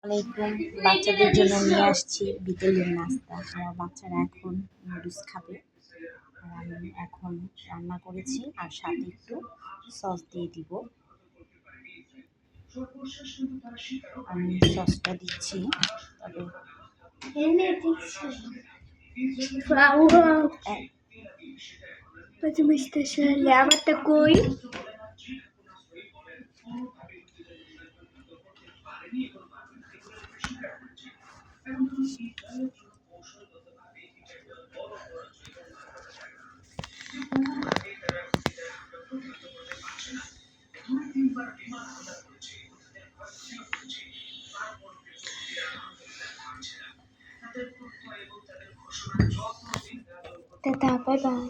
আলাইকুম। বাচ্চাদের জন্য নিয়ে আসছি বিকেলের নাস্তা। আমার বাচ্চারা এখন নুডলস খাবে। আর আমি এখন রান্না করেছি আর সাথে একটু সস দিয়ে দিব। আমি সসটা দিচ্ছি, তবে আমারটা কই? Tata, bye bye.